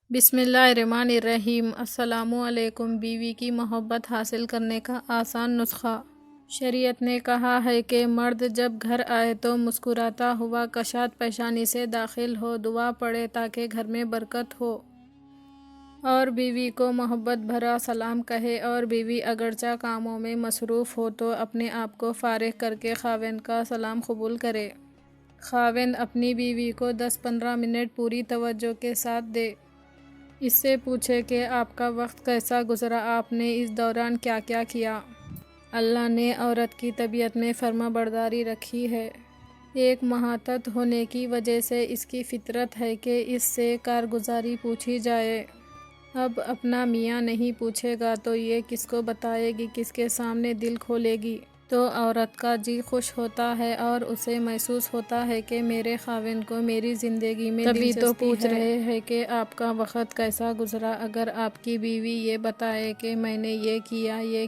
بسم اللہ الرحمن الرحیم۔ السلام علیکم۔ بیوی کی محبت حاصل کرنے کا آسان نسخہ۔ شریعت نے کہا ہے کہ مرد جب گھر آئے تو مسکراتا ہوا کشاد پیشانی سے داخل ہو، دعا پڑھے تاکہ گھر میں برکت ہو، اور بیوی کو محبت بھرا سلام کہے، اور بیوی اگرچہ کاموں میں مصروف ہو تو اپنے آپ کو فارغ کر کے خاوند کا سلام قبول کرے۔ خاوند اپنی بیوی کو 10-15 منٹ پوری توجہ کے ساتھ دے۔ اس سے پوچھے کہ آپ کا وقت کیسا گزرا، آپ نے اس دوران کیا کیا کیا۔ اللہ نے عورت کی طبیعت میں فرما برداری رکھی ہے۔ ایک محتاط ہونے کی وجہ سے اس کی فطرت ہے کہ اس سے کارگزاری پوچھی جائے۔ اب اپنا میاں نہیں پوچھے گا تو یہ کس کو بتائے گی، کس کے سامنے دل کھولے گی؟ تو عورت کا جی خوش ہوتا ہے اور اسے محسوس ہوتا ہے کہ میرے خاوند کو میری زندگی میں دلچسپی ہے۔ تبھی تو پوچھ رہے ہیں کہ آپ کا وقت کیسا گزرا۔ اگر آپ کی بیوی یہ بتائے کہ میں نے یہ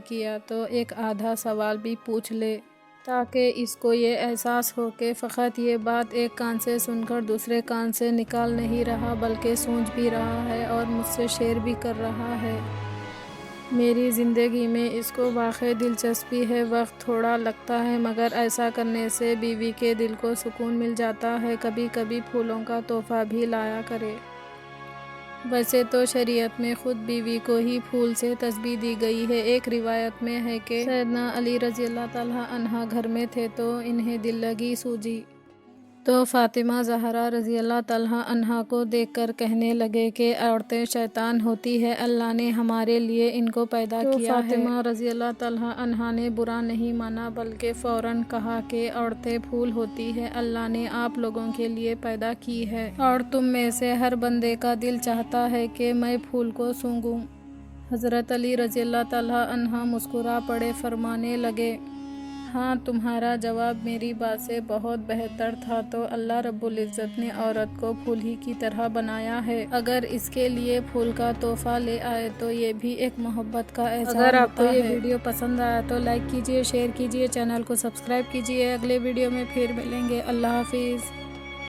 کیا تو ایک آدھا سوال بھی پوچھ لے، تاکہ اس کو یہ احساس ہو کہ فقط یہ بات ایک کان سے سن کر دوسرے کان سے نکال نہیں رہا، بلکہ سوچ بھی رہا ہے اور مجھ سے شیئر بھی کر رہا ہے۔ میری زندگی میں اس کو واقعی دلچسپی ہے۔ وقت تھوڑا لگتا ہے مگر ایسا کرنے سے بیوی کے دل کو سکون مل جاتا ہے۔ کبھی کبھی پھولوں کا تحفہ بھی لایا کرے۔ ویسے تو شریعت میں خود بیوی کو ہی پھول سے تشبیہ دی گئی ہے۔ ایک روایت میں ہے کہ سیدنا علی رضی اللہ تعالیٰ عنہ گھر میں تھے تو انہیں دل لگی سوجی، تو فاطمہ زہرا رضی اللہ تعالیٰ عنہا کو دیکھ کر کہنے لگے کہ عورتیں شیطان ہوتی ہیں، اللہ نے ہمارے لیے ان کو پیدا کیا ہے۔ تو فاطمہ رضی اللہ تعالیٰ عنہا نے برا نہیں مانا بلکہ فوراً کہا کہ عورتیں پھول ہوتی ہیں، اللہ نے آپ لوگوں کے لیے پیدا کی ہے، اور تم میں سے ہر بندے کا دل چاہتا ہے کہ میں پھول کو سونگھوں۔ حضرت علی رضی اللہ تعالیٰ عنہ مسکرا پڑے، فرمانے لگے، ہاں تمہارا جواب میری بات سے بہت بہتر تھا۔ تو اللہ رب العزت نے عورت کو پھول ہی کی طرح بنایا ہے، اگر اس کے لیے پھول کا تحفہ لے آئے تو یہ بھی ایک محبت کا احساس ہوتا ہے۔ اگر آپ کو یہ ویڈیو پسند آیا تو لائک کیجئے، شیئر کیجئے، چینل کو سبسکرائب کیجئے۔ اگلے ویڈیو میں پھر ملیں گے۔ اللہ حافظ۔